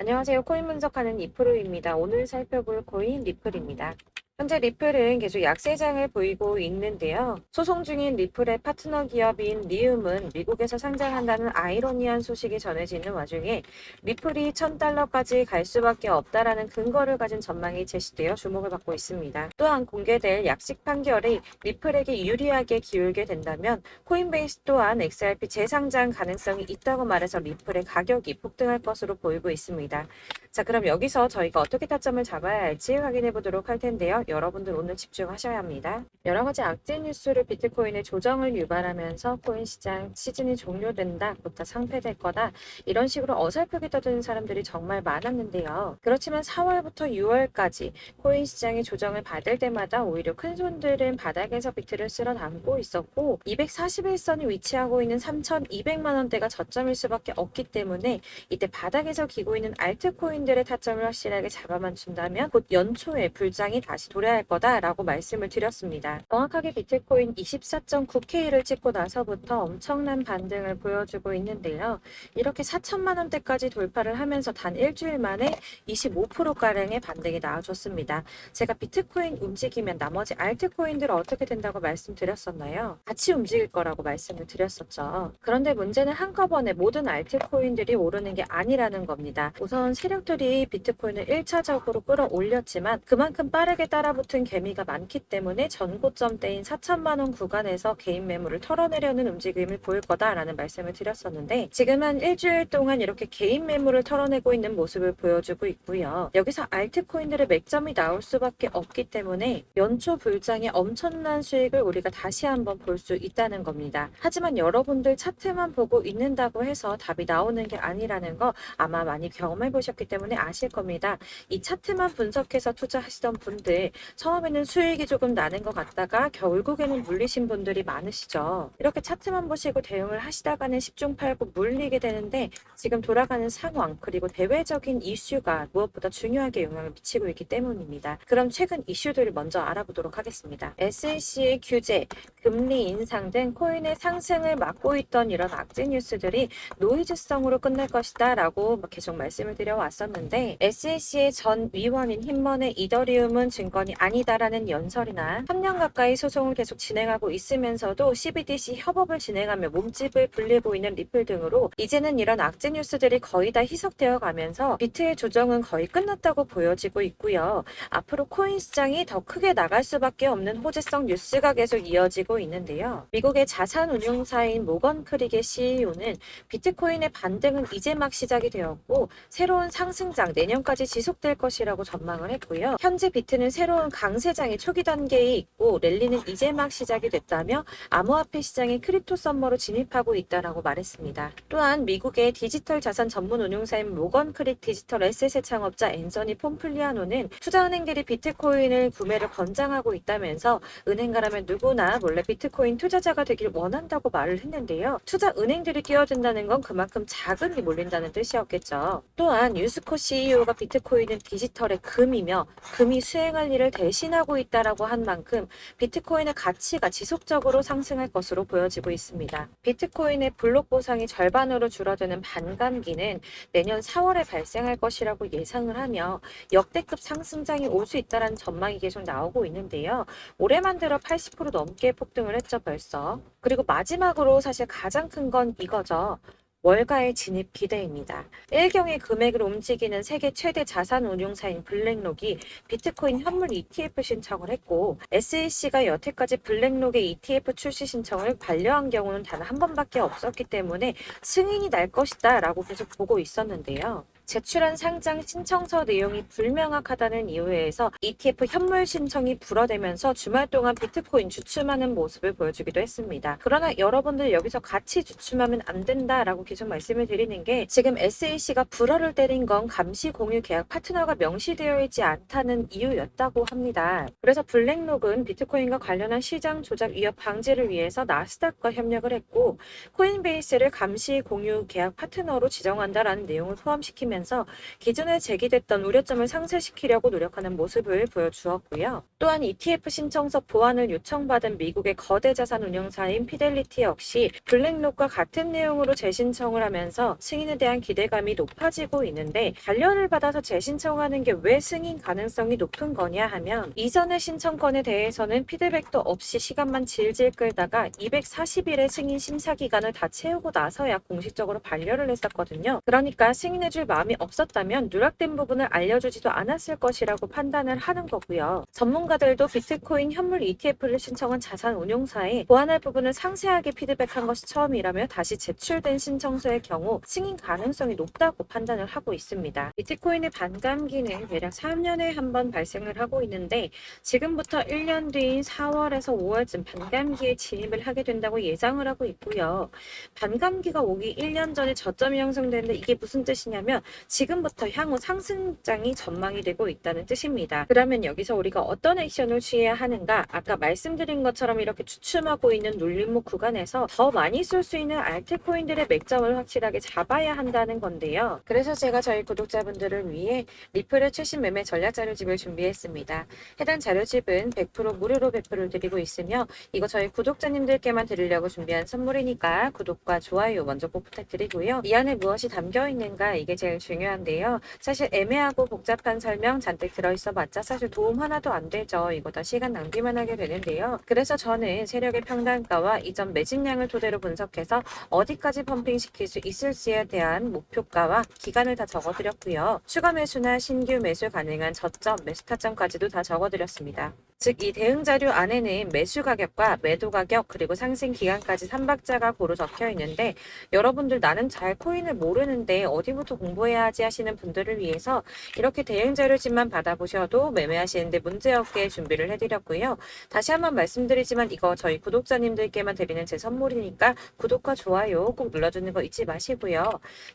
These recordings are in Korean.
안녕하세요. 코인 분석하는 이프로입니다. 오늘 살펴볼 코인 리플입니다. 현재 리플은 계속 약세장을 보이고 있는데요. 소송 중인 리플의 파트너 기업인 리움은 미국에서 상장한다는 아이러니한 소식이 전해지는 와중에 리플이 1000달러까지 갈 수밖에 없다라는 근거를 가진 전망이 제시되어 주목을 받고 있습니다. 또한 공개될 약식 판결이 리플에게 유리하게 기울게 된다면 코인베이스 또한 XRP 재상장 가능성이 있다고 말해서 리플의 가격이 폭등할 것으로 보이고 있습니다. 자, 그럼 여기서 저희가 어떻게 타점을 잡아야 할지 확인해 보도록 할 텐데요. 여러분들 오늘 집중하셔야 합니다. 여러 가지 악재 뉴스를 비트코인의 조정을 유발하면서 코인 시장 시즌이 종료된다부터 상폐될 거다. 이런 식으로 어설프게 떠드는 사람들이 정말 많았는데요. 그렇지만 4월부터 6월까지 코인 시장이 조정을 받을 때마다 오히려 큰 손들은 바닥에서 비트를 쓸어 담고 있었고 241선이 위치하고 있는 3,200만 원대가 저점일 수밖에 없기 때문에 이때 바닥에서 기고 있는 알트코인들의 타점을 확실하게 잡아만 준다면 곧 연초에 불장이 다시 도래할 거다라고 말씀을 드렸습니다. 정확하게 비트코인 24.9K를 찍고 나서부터 엄청난 반등을 보여주고 있는데요. 이렇게 4천만 원대까지 돌파를 하면서 단 일주일 만에 25%가량의 반등이 나와줬습니다. 제가 비트코인 움직이면 나머지 알트코인들은 어떻게 된다고 말씀드렸었나요? 같이 움직일 거라고 말씀을 드렸었죠. 그런데 문제는 한꺼번에 모든 알트코인들이 오르는 게 아니라는 겁니다. 우선 세력들이 비트코인을 1차적으로 끌어올렸지만 그만큼 빠르게 따라붙은 개미가 많기 때문에 전고점대인 4천만 원 구간에서 개인 매물을 털어내려는 움직임을 보일 거다라는 말씀을 드렸었는데 지금은 일주일 동안 이렇게 개인 매물을 털어내고 있는 모습을 보여주고 있고요. 여기서 알트코인들의 맥점이 나올 수밖에 없기 때문에 연초 불장의 엄청난 수익을 우리가 다시 한번 볼 수 있다는 겁니다. 하지만 여러분들 차트만 보고 있는다고 해서 답이 나오는 게 아니라는 거 아마 많이 경험해 보셨기 때문에 아실 겁니다. 이 차트만 분석해서 투자하시던 분들 처음에는 수익이 조금 나는 것 같다가 결국에는 물리신 분들이 많으시죠. 이렇게 차트만 보시고 대응을 하시다가는 10중 8구 물리게 되는데 지금 돌아가는 상황 그리고 대외적인 이슈가 무엇보다 중요하게 영향을 미치고 있기 때문입니다. 그럼 최근 이슈들을 먼저 알아보도록 하겠습니다. SEC의 규제, 금리 인상 등 코인의 상승을 막고 있던 이런 악재 뉴스들이 노이즈성으로 끝날 것이다 라고 계속 말씀을 드려왔었는데 SEC의 전 위원인 힘먼의 이더리움은 증권이 아니다라는 연설이나 3년 가까이 소송을 계속 진행하고 있으면서도 CBDC 협업을 진행하며 몸집을 불리고 있는 리플 등으로 이제는 이런 악재 뉴스들이 거의 다 희석되어 가면서 비트의 조정은 거의 끝났다고 보여지고 있고요. 앞으로 코인 시장이 더 크게 나갈 수밖에 없는 호재성 뉴스가 계속 이어지고 있는데요. 미국의 자산 운용사인 모건 크릭의 CEO는 비트코인의 반등은 이제 막 시작이 되었고 새로운 상승장 내년까지 지속될 것이라고 전망을 했고요. 현재 비트는 새로운 강세장의 초기 단계에 있고 랠리는 이제 막 시작이 됐다며 암호화폐 시장의 크립토 썸머로 진입하고 있다라고 말했습니다. 또한 미국의 디지털 자산 전문 운용사인 모건 크릭 디지털 에셋의 창업자 앤서니 폼플리아노는 투자은행들이 비트코인을 구매를 권장하고 있다면서 은행가라면 누구나 원래 비트코인 투자자가 되길 원한다고 말을 했는데요. 투자은행들이 뛰어든다는 건 그만큼 자금이 몰린다는 뜻이었겠죠. 또한 유스코 CEO가 비트코인은 디지털의 금이며 금이 수행할 일을 대신하고 있다라고 한 만큼 비트코인의 가치가 지속적으로 상승할 것으로 보여지고 있습니다. 비트코인의 블록 보상이 절반으로 줄어드는 반감기는 내년 4월에 발생할 것이라고 예상을 하며 역대급 상승장이 올 수 있다는 전망이 계속 나오고 있는데요. 올해만 들어 80% 넘게 폭등을 했죠 벌써. 그리고 마지막으로 사실 가장 큰 건 이거죠. 월가의 진입 기대입니다. 일경의 금액을 움직이는 세계 최대 자산 운용사인 블랙록이 비트코인 현물 ETF 신청을 했고 SEC가 여태까지 블랙록의 ETF 출시 신청을 반려한 경우는 단 한 번밖에 없었기 때문에 승인이 날 것이다 라고 계속 보고 있었는데요. 제출한 상장 신청서 내용이 불명확하다는 이유에서 ETF 현물 신청이 불어대면서 주말 동안 비트코인 주춤하는 모습을 보여주기도 했습니다. 그러나 여러분들 여기서 같이 주춤하면 안 된다라고 계속 말씀을 드리는 게 지금 SEC가 불어를 때린 건 감시 공유 계약 파트너가 명시되어 있지 않다는 이유였다고 합니다. 그래서 블랙록은 비트코인과 관련한 시장 조작 위협 방지를 위해서 나스닥과 협력을 했고 코인베이스를 감시 공유 계약 파트너로 지정한다라는 내용을 포함시키면서 하면서 기존에 제기됐던 우려점을 상쇄시키려고 노력하는 모습을 보여주었고요. 또한 ETF 신청서 보완을 요청받은 미국의 거대 자산 운용사인 피델리티 역시 블랙록과 같은 내용으로 재신청을 하면서 승인에 대한 기대감이 높아지고 있는데, 관련을 받아서 재신청하는 게 왜 승인 가능성이 높은 거냐 하면, 이전의 신청건에 대해서는 피드백도 없이 시간만 질질 끌다가 240일의 승인 심사 기간을 다 채우고 나서야 공식적으로 반려를 했었거든요. 그러니까 승인해줄 마음이 없었다면 누락된 부분을 알려주지도 않았을 것이라고 판단을 하는 거고요. 전문가들도 비트코인 현물 ETF를 신청한 자산 운용사에 보완할 부분을 상세하게 피드백한 것이 처음이라며 다시 제출된 신청서의 경우 승인 가능성이 높다고 판단을 하고 있습니다. 비트코인의 반감기는 대략 3년에 한 번 발생을 하고 있는데, 지금부터 1년 뒤인 4월에서 5월쯤 반감기에 진입을 하게 된다고 예상을 하고 있고요. 반감기가 오기 1년 전에 저점이 형성되는데, 이게 무슨 뜻이냐면 지금부터 향후 상승장이 전망이 되고 있다는 뜻입니다. 그러면 여기서 우리가 어떤 액션을 취해야 하는가? 아까 말씀드린 것처럼 이렇게 주춤하고 있는 눌림목 구간에서 더 많이 쏠 수 있는 알트코인들의 맥점을 확실하게 잡아야 한다는 건데요. 그래서 제가 저희 구독자분들을 위해 리플의 최신 매매 전략 자료집을 준비했습니다. 해당 자료집은 100% 무료로 배포를 드리고 있으며, 이거 저희 구독자님들께만 드리려고 준비한 선물이니까 구독과 좋아요 먼저 꼭 부탁드리고요. 이 안에 무엇이 담겨 있는가, 이게 제일 중요한데요. 사실 애매하고 복잡한 설명 잔뜩 들어있어 봤자 사실 도움 하나도 안 되죠. 이거 다 시간 낭비만 하게 되는데요. 그래서 저는 세력의 평단가와 이전 매집량을 토대로 분석해서 어디까지 펌핑시킬 수 있을지에 대한 목표가와 기간을 다 적어드렸고요. 추가 매수나 신규 매수 가능한 저점, 매수 타점까지도 다 적어드렸습니다. 즉, 이 대응 자료 안에는 매수 가격과 매도 가격 그리고 상승 기간까지 3박자가 고루 적혀 있는데, 여러분들 나는 잘 코인을 모르는데 어디부터 공부해야 하지 하시는 분들을 위해서 이렇게 대응 자료집만 받아보셔도 매매하시는데 문제없게 준비를 해드렸고요. 다시 한번 말씀드리지만 이거 저희 구독자님들께만 드리는 제 선물이니까 구독과 좋아요 꼭 눌러주는 거 잊지 마시고요.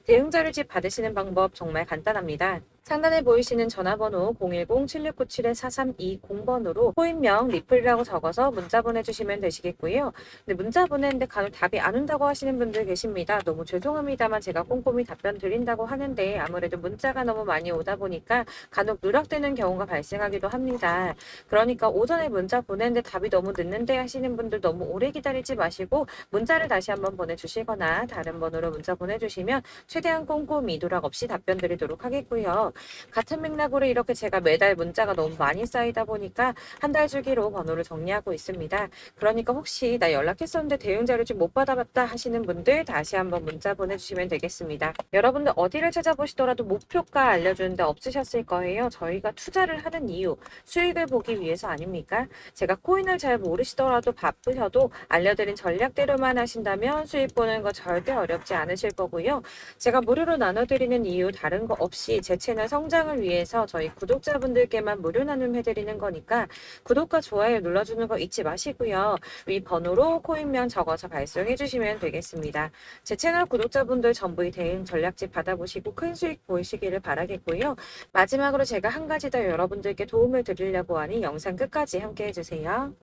대응 자료집 받으시는 방법 정말 간단합니다. 상단에 보이시는 전화번호 010-7697-4320번으로 코인명 리플이라고 적어서 문자 보내주시면 되시겠고요. 근데 문자 보내는데 간혹 답이 안 온다고 하시는 분들 계십니다. 너무 죄송합니다만 제가 꼼꼼히 답변 드린다고 하는데 아무래도 문자가 너무 많이 오다 보니까 간혹 누락되는 경우가 발생하기도 합니다. 그러니까 오전에 문자 보내는데 답이 너무 늦는데 하시는 분들 너무 오래 기다리지 마시고 문자를 다시 한번 보내주시거나 다른 번호로 문자 보내주시면 최대한 꼼꼼히 누락 없이 답변 드리도록 하겠고요. 같은 맥락으로 이렇게 제가 매달 문자가 너무 많이 쌓이다 보니까 한 달 주기로 번호를 정리하고 있습니다. 그러니까 혹시 나 연락했었는데 대응 자료 좀 못 받아봤다 하시는 분들 다시 한번 문자 보내주시면 되겠습니다. 여러분들 어디를 찾아보시더라도 목표가 알려주는데 없으셨을 거예요. 저희가 투자를 하는 이유, 수익을 보기 위해서 아닙니까? 제가 코인을 잘 모르시더라도 바쁘셔도 알려드린 전략대로만 하신다면 수익 보는 거 절대 어렵지 않으실 거고요. 제가 무료로 나눠드리는 이유 다른 거 없이 제 채널 성장을 위해서 저희 구독자분들께만 무료 나눔해드리는 거니까 구독과 좋아요 눌러주는 거 잊지 마시고요. 위 번호로 코인명 적어서 발송해 주시면 되겠습니다. 제 채널 구독자분들 전부 이 대응 전략집 받아보시고 큰 수익 보시기를 바라겠고요. 마지막으로 제가 한 가지 더 여러분들께 도움을 드리려고 하니 영상 끝까지 함께 해주세요.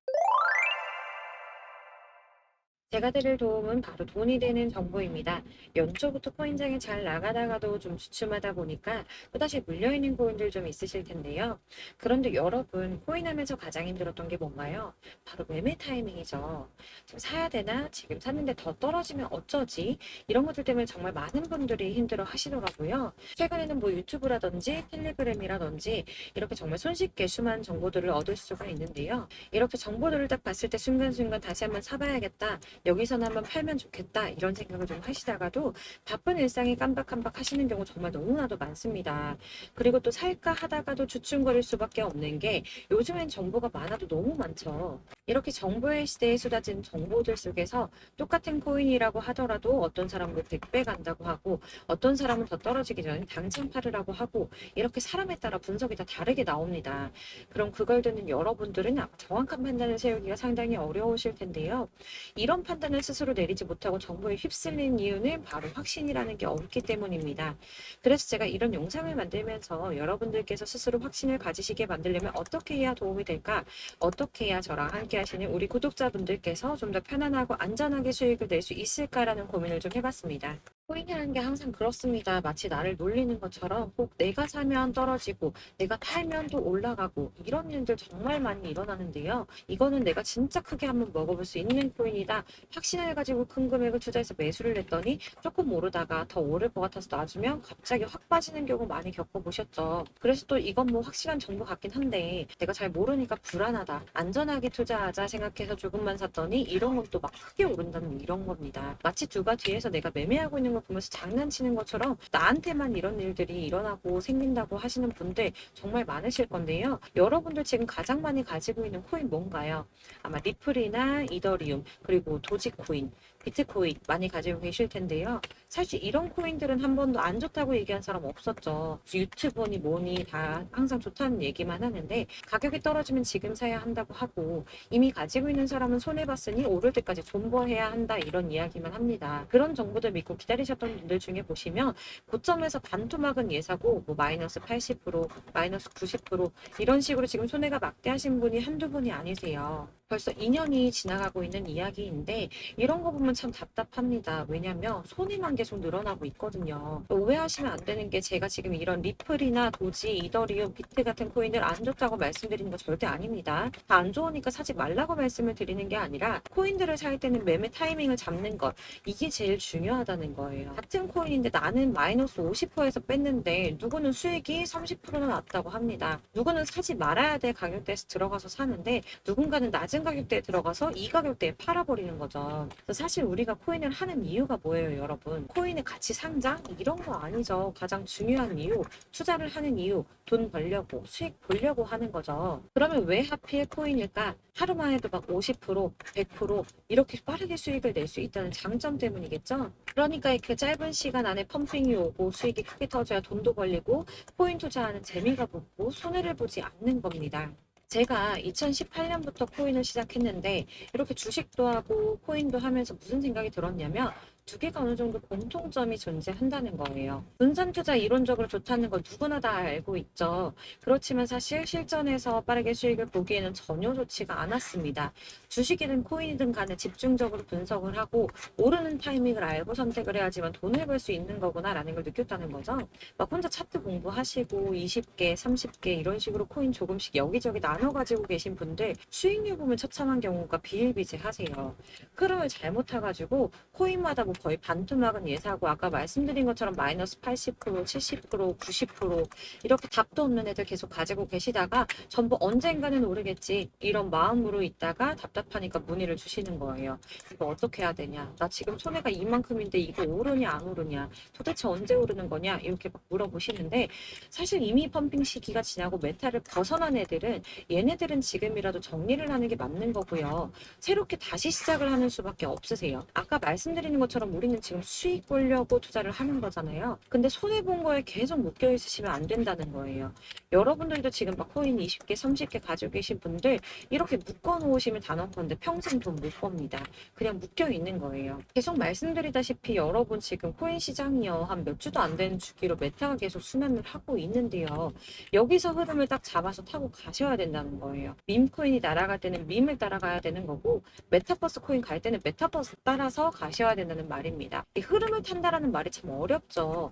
제가 드릴 도움은 바로 돈이 되는 정보입니다. 연초부터 코인장이 잘 나가다가도 좀 주춤하다 보니까 또다시 물려있는 코인들 좀 있으실 텐데요. 그런데 여러분, 코인하면서 가장 힘들었던 게 뭔가요? 바로 매매 타이밍이죠. 지금 사야 되나? 지금 샀는데 더 떨어지면 어쩌지? 이런 것들 때문에 정말 많은 분들이 힘들어 하시더라고요. 최근에는 뭐 유튜브라든지 텔레그램이라든지 이렇게 정말 손쉽게 수많은 정보들을 얻을 수가 있는데요. 이렇게 정보들을 딱 봤을 때 순간순간 다시 한번 사봐야겠다. 여기서는 한번 팔면 좋겠다 이런 생각을 좀 하시다가도 바쁜 일상에 깜박깜박 하시는 경우 정말 너무나도 많습니다. 그리고 또 살까 하다가도 주춤거릴 수밖에 없는 게 요즘엔 정보가 많아도 너무 많죠. 이렇게 정보의 시대에 쏟아진 정보들 속에서 똑같은 코인이라고 하더라도 어떤 사람은 100배 간다고 하고 어떤 사람은 더 떨어지기 전에 당장 팔으라고 하고 이렇게 사람에 따라 분석이 다 다르게 나옵니다. 그럼 그걸 듣는 여러분들은 아마 정확한 판단을 세우기가 상당히 어려우실 텐데요. 이런 판단을 스스로 내리지 못하고 정보에 휩쓸린 이유는 바로 확신이라는 게 없기 때문입니다. 그래서 제가 이런 영상을 만들면서 여러분들께서 스스로 확신을 가지시게 만들려면 어떻게 해야 도움이 될까? 어떻게 해야 저랑 함께 하시는 우리 구독자분들께서 좀 더 편안하고 안전하게 수익을 낼 수 있을까라는 고민을 좀 해봤습니다. 코인이라는 게 항상 그렇습니다. 마치 나를 놀리는 것처럼 꼭 내가 사면 떨어지고 내가 팔면 또 올라가고 이런 일들 정말 많이 일어나는데요. 이거는 내가 진짜 크게 한번 먹어볼 수 있는 코인이다. 확신을 가지고 큰 금액을 투자해서 매수를 했더니 조금 오르다가 더 오를 것 같아서 놔주면 갑자기 확 빠지는 경우 많이 겪어보셨죠. 그래서 또 이건 뭐 확실한 정보 같긴 한데 내가 잘 모르니까 불안하다. 안전하게 투자하자 생각해서 조금만 샀더니 이런 건 또 막 크게 오른다는 이런 겁니다. 마치 누가 뒤에서 내가 매매하고 있는 걸 보면서 장난치는 것처럼 나한테만 이런 일들이 일어나고 생긴다고 하시는 분들 정말 많으실 건데요. 여러분들 지금 가장 많이 가지고 있는 코인 뭔가요? 아마 리플이나 이더리움, 그리고 도지코인, 비트코인 많이 가지고 계실 텐데요. 사실 이런 코인들은 한 번도 안 좋다고 얘기한 사람 없었죠. 유튜버니 뭐니 다 항상 좋다는 얘기만 하는데 가격이 떨어지면 지금 사야 한다고 하고 이미 가지고 있는 사람은 손해봤으니 오를 때까지 존버해야 한다 이런 이야기만 합니다. 그런 정보들 믿고 기다리셨던 분들 중에 보시면 고점에서 반토막은 예사고 뭐 마이너스 80%, 마이너스 90% 이런 식으로 지금 손해가 막대하신 분이 한두 분이 아니세요. 벌써 2년이 지나가고 있는 이야기인데 이런 거 보면 참 답답합니다. 왜냐면 손해만 계속 늘어나고 있거든요. 오해하시면 안 되는 게 제가 지금 이런 리플이나 도지, 이더리움, 비트 같은 코인들 안 좋다고 말씀드리는 거 절대 아닙니다. 다 안 좋으니까 사지 말라고 말씀을 드리는 게 아니라 코인들을 살 때는 매매 타이밍을 잡는 것 이게 제일 중요하다는 거예요. 같은 코인인데 나는 마이너스 50%에서 뺐는데 누구는 수익이 30%나 났다고 합니다. 누구는 사지 말아야 될 가격대에서 들어가서 사는데 누군가는 낮은 가격대에 들어가서 이 가격대에 팔아버리는 거죠. 그래서 사실 우리가 코인을 하는 이유가 뭐예요, 여러분? 코인의 가치 상장? 이런 거 아니죠. 가장 중요한 이유, 투자를 하는 이유, 돈 벌려고, 수익 보려고 하는 거죠. 그러면 왜 하필 코인일까? 하루만 해도 막 50%, 100% 이렇게 빠르게 수익을 낼 수 있다는 장점 때문이겠죠? 그러니까 이렇게 짧은 시간 안에 펌핑이 오고 수익이 크게 터져야 돈도 벌리고 코인 투자하는 재미가 붙고 손해를 보지 않는 겁니다. 제가 2018년부터 코인을 시작했는데 이렇게 주식도 하고 코인도 하면서 무슨 생각이 들었냐면 두 개가 어느 정도 공통점이 존재한다는 거예요. 분산 투자 이론적으로 좋다는 거 누구나 다 알고 있죠. 그렇지만 사실 실전에서 빠르게 수익을 보기에는 전혀 좋지가 않았습니다. 주식이든 코인이든 간에 집중적으로 분석을 하고 오르는 타이밍을 알고 선택을 해야지만 돈을 벌 수 있는 거구나라는 걸 느꼈다는 거죠. 막 혼자 차트 공부하시고 20개, 30개 이런 식으로 코인 조금씩 여기저기 나눠 가지고 계신 분들 수익률 보면 처참한 경우가 비일비재하세요. 흐름을 잘못 타가지고 코인마다 뭐 거의 반토막은 예사고 아까 말씀드린 것처럼 마이너스 80%, 70%, 90% 이렇게 답도 없는 애들 계속 가지고 계시다가 전부 언젠가는 오르겠지 이런 마음으로 있다가 답답하니까 문의를 주시는 거예요. 이거 어떻게 해야 되냐? 나 지금 손해가 이만큼인데 이거 오르냐 안 오르냐? 도대체 언제 오르는 거냐? 이렇게 막 물어보시는데 사실 이미 펌핑 시기가 지나고 메타를 벗어난 애들은 얘네들은 지금이라도 정리를 하는 게 맞는 거고요. 새롭게 다시 시작을 하는 수밖에 없으세요. 아까 말씀드리는 것처럼 우리는 지금 수익 보려고 투자를 하는 거잖아요. 근데 손해본 거에 계속 묶여 있으시면 안 된다는 거예요. 여러분들도 지금 막 코인 20개, 30개 가지고 계신 분들 이렇게 묶어 놓으시면 단언컨대 평생 돈 못 법니다. 그냥 묶여 있는 거예요. 계속 말씀드리다시피 여러분 지금 코인 시장이요. 한 몇 주도 안 되는 주기로 메타가 계속 순환을 하고 있는데요. 여기서 흐름을 딱 잡아서 타고 가셔야 된다는 거예요. 밈 코인이 날아갈 때는 밈을 따라가야 되는 거고 메타버스 코인 갈 때는 메타버스 따라서 가셔야 된다는 말입니다. 이 흐름을 탄다라는 말이 참 어렵죠.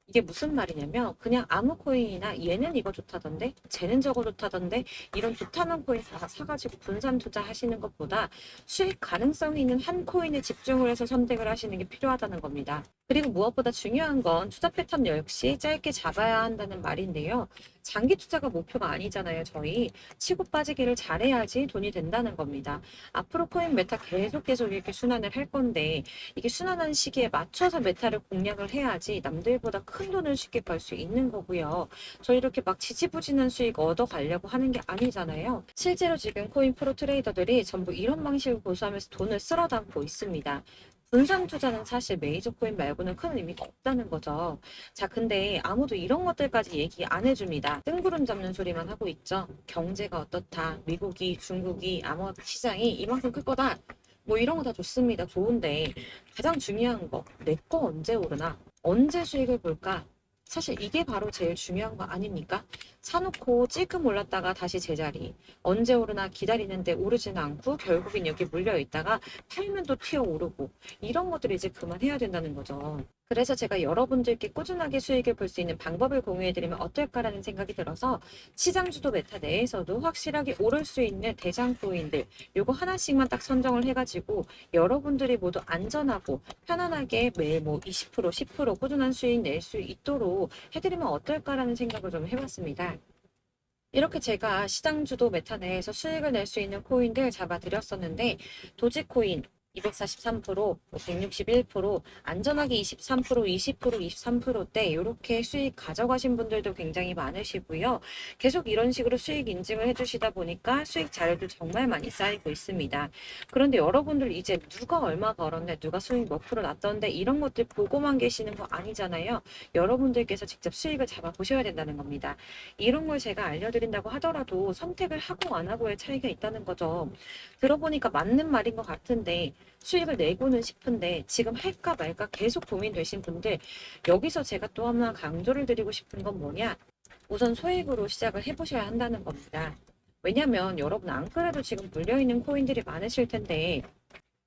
이게 무슨 말이냐면 그냥 아무 코인이나 얘는 이거 좋다던데 쟤는 저거 좋다던데 이런 좋다는 코인 다 사가지고 분산 투자하시는 것보다 수익 가능성이 있는 한 코인에 집중을 해서 선택을 하시는 게 필요하다는 겁니다. 그리고 무엇보다 중요한 건 투자 패턴 역시 짧게 잡아야 한다는 말인데요. 장기 투자가 목표가 아니잖아요, 저희. 치고 빠지기를 잘해야지 돈이 된다는 겁니다. 앞으로 코인 메타 계속 이렇게 순환을 할 건데 이게 순환하는 시기에 맞춰서 메타를 공략을 해야지 남들보다 큰 돈을 쉽게 벌 수 있는 거고요. 저희 이렇게 막 지지부진한 수익 얻어 가려고 하는 게 아니잖아요. 실제로 지금 코인 프로 트레이더들이 전부 이런 방식을 고수하면서 돈을 쓸어 담고 있습니다. 분산 투자는 사실 메이저 코인 말고는 큰 의미가 없다는 거죠. 자, 근데 아무도 이런 것들까지 얘기 안 해줍니다. 뜬구름 잡는 소리만 하고 있죠. 경제가 어떻다. 미국이, 중국이, 암호화폐 시장이 이만큼 클 거다. 뭐 이런 거 다 좋습니다. 좋은데 가장 중요한 거, 내 거 언제 오르나? 언제 수익을 볼까? 사실 이게 바로 제일 중요한 거 아닙니까? 사놓고 찔끔 올랐다가 다시 제자리. 언제 오르나 기다리는데 오르지는 않고 결국엔 여기 물려 있다가 팔면 또 튀어 오르고 이런 것들을 이제 그만해야 된다는 거죠. 그래서 제가 여러분들께 꾸준하게 수익을 볼 수 있는 방법을 공유해드리면 어떨까라는 생각이 들어서 시장주도 메타 내에서도 확실하게 오를 수 있는 대장 코인들 요거 하나씩만 딱 선정을 해가지고 여러분들이 모두 안전하고 편안하게 매일 뭐 20%, 10% 꾸준한 수익 낼 수 있도록 해드리면 어떨까라는 생각을 좀 해봤습니다. 이렇게 제가 시장주도 메타 내에서 수익을 낼 수 있는 코인들 잡아드렸었는데 도지코인 243%, 161%, 안전하게 23%, 20%, 23%대 이렇게 수익 가져가신 분들도 굉장히 많으시고요. 계속 이런 식으로 수익 인증을 해주시다 보니까 수익 자료도 정말 많이 쌓이고 있습니다. 그런데 여러분들 이제 누가 얼마 벌었네, 누가 수익 몇 프로 났던데 이런 것들 보고만 계시는 거 아니잖아요. 여러분들께서 직접 수익을 잡아보셔야 된다는 겁니다. 이런 걸 제가 알려드린다고 하더라도 선택을 하고 안 하고의 차이가 있다는 거죠. 들어보니까 맞는 말인 것 같은데 수익을 내고는 싶은데 지금 할까 말까 계속 고민되신 분들 여기서 제가 또 하나 강조를 드리고 싶은 건 뭐냐? 우선 소액으로 시작을 해보셔야 한다는 겁니다. 왜냐면 여러분 안 그래도 지금 물려있는 코인들이 많으실 텐데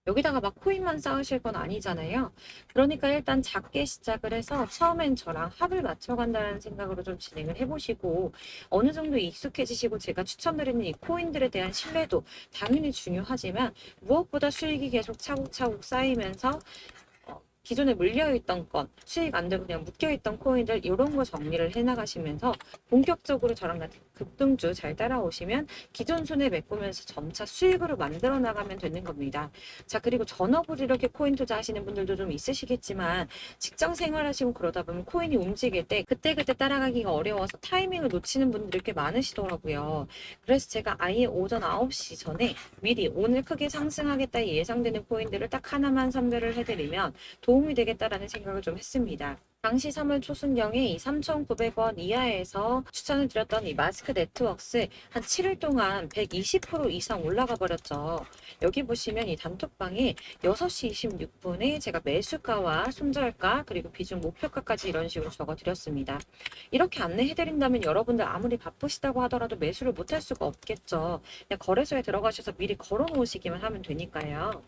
여기다가 막 코인만 쌓으실 건 아니잖아요. 그러니까 일단 작게 시작을 해서 처음엔 저랑 합을 맞춰간다는 생각으로 좀 진행을 해보시고 어느 정도 익숙해지시고 제가 추천드리는 이 코인들에 대한 신뢰도 당연히 중요하지만 무엇보다 수익이 계속 차곡차곡 쌓이면서 기존에 물려있던 건, 수익 안 되고 그냥 묶여있던 코인들 이런 거 정리를 해나가시면서 본격적으로 저랑 같은 급등주 잘 따라오시면 기존 손해 메꾸면서 점차 수익으로 만들어 나가면 되는 겁니다. 자, 그리고 전업으로 이렇게 코인 투자하시는 분들도 좀 있으시겠지만 직장 생활하시고 그러다 보면 코인이 움직일 때 그때그때 따라가기가 어려워서 타이밍을 놓치는 분들이 꽤 많으시더라고요. 그래서 제가 아예 오전 9시 전에 미리 오늘 크게 상승하겠다 예상되는 코인들을 딱 하나만 선별을 해드리면 도움이 되겠다라는 생각을 좀 했습니다. 당시 3월 초순경에 이 3,900원 이하에서 추천을 드렸던 이 마스크 네트워크스 한 7일 동안 120% 이상 올라가 버렸죠. 여기 보시면 이 단톡방에 6시 26분에 제가 매수가와 손절가 그리고 비중 목표가까지 이런 식으로 적어 드렸습니다. 이렇게 안내해 드린다면 여러분들 아무리 바쁘시다고 하더라도 매수를 못할 수가 없겠죠. 그냥 거래소에 들어가셔서 미리 걸어 놓으시기만 하면 되니까요.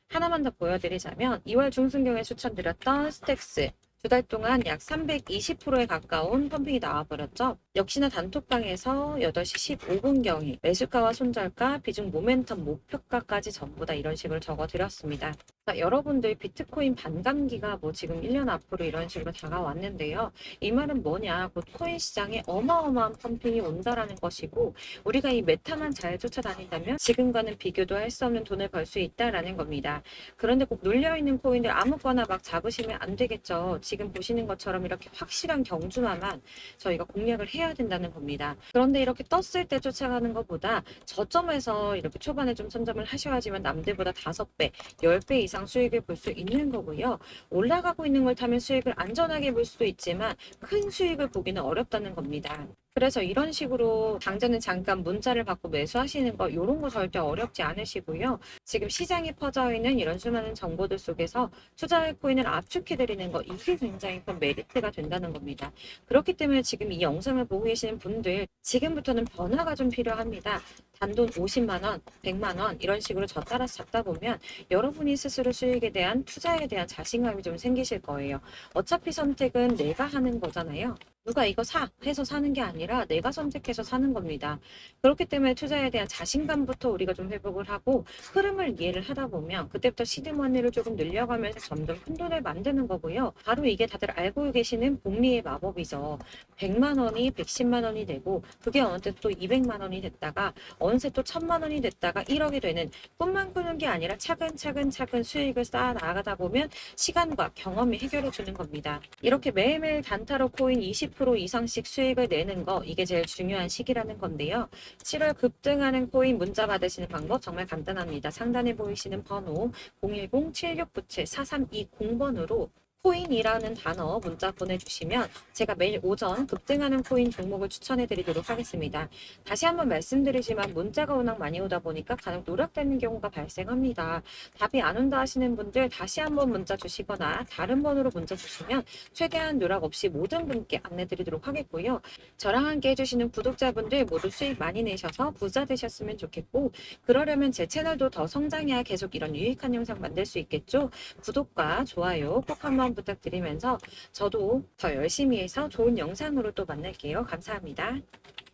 하나만 더 보여드리자면 2월 중순경에 추천드렸던 스택스 2달 동안 약 320%에 가까운 펌핑이 나와버렸죠. 역시나 단톡방에서 8시 15분경에 매수가와 손절가, 비중 모멘텀 목표가까지 전부 다 이런 식으로 적어드렸습니다. 자, 여러분들 비트코인 반감기가 뭐 지금 1년 앞으로 이런 식으로 다가왔는데요. 이 말은 뭐냐? 곧 코인 시장에 어마어마한 펌핑이 온다라는 것이고 우리가 이 메타만 잘 쫓아다닌다면 지금과는 비교도 할 수 없는 돈을 벌 수 있다라는 겁니다. 그런데 꼭 눌려있는 코인들 아무거나 막 잡으시면 안 되겠죠. 지금 보시는 것처럼 이렇게 확실한 경주만만 저희가 공략을 해야 된다는 겁니다. 그런데 이렇게 떴을 때 쫓아가는 것보다 저점에서 이렇게 초반에 좀 선점을 하셔야지만 남들보다 5배, 10배 이상 수익을 볼 수 있는 거고요. 올라가고 있는 걸 타면 수익을 안전하게 볼 수도 있지만 큰 수익을 보기는 어렵다는 겁니다. 그래서 이런 식으로 당장은 잠깐 문자를 받고 매수하시는 거 이런 거 절대 어렵지 않으시고요. 지금 시장에 퍼져 있는 이런 수많은 정보들 속에서 투자할 코인을 압축해드리는 거 이게 굉장히 큰 메리트가 된다는 겁니다. 그렇기 때문에 지금 이 영상을 보고 계시는 분들 지금부터는 변화가 좀 필요합니다. 단돈 50만 원, 100만 원 이런 식으로 저 따라서 잡다 보면 여러분이 스스로 수익에 대한 투자에 대한 자신감이 좀 생기실 거예요. 어차피 선택은 내가 하는 거잖아요. 누가 이거 사 해서 사는 게 아니라 내가 선택해서 사는 겁니다. 그렇기 때문에 투자에 대한 자신감부터 우리가 좀 회복을 하고 흐름을 이해를 하다 보면 그때부터 시드머니를 조금 늘려가면서 점점 큰 돈을 만드는 거고요. 바로 이게 다들 알고 계시는 복리의 마법이죠. 100만 원이 110만 원이 되고 그게 어느새 또 200만 원이 됐다가 어느새 또 1000만 원이 됐다가 1억이 되는 꿈만 꾸는 게 아니라 차근차근 수익을 쌓아 나가다 보면 시간과 경험이 해결해 주는 겁니다. 이렇게 매일매일 단타로 코인 20% 이상씩 수익을 내는 거 이게 제일 중요한 시기라는 건데요. 7월 급등하는 코인 문자 받으시는 방법 정말 간단합니다. 상단에 보이시는 번호 010-7697-4320번으로 코인이라는 단어 문자 보내주시면 제가 매일 오전 급등하는 코인 종목을 추천해 드리도록 하겠습니다. 다시 한번 말씀드리지만 문자가 워낙 많이 오다 보니까 간혹 누락되는 경우가 발생합니다. 답이 안 온다 하시는 분들 다시 한번 문자 주시거나 다른 번호로 문자 주시면 최대한 누락 없이 모든 분께 안내 드리도록 하겠고요. 저랑 함께 해주시는 구독자분들 모두 수익 많이 내셔서 부자 되셨으면 좋겠고, 그러려면 제 채널도 더 성장해야 계속 이런 유익한 영상 만들 수 있겠죠. 구독과 좋아요 꼭 한번 부탁드리면서 저도 더 열심히 해서 좋은 영상으로 또 만날게요. 감사합니다.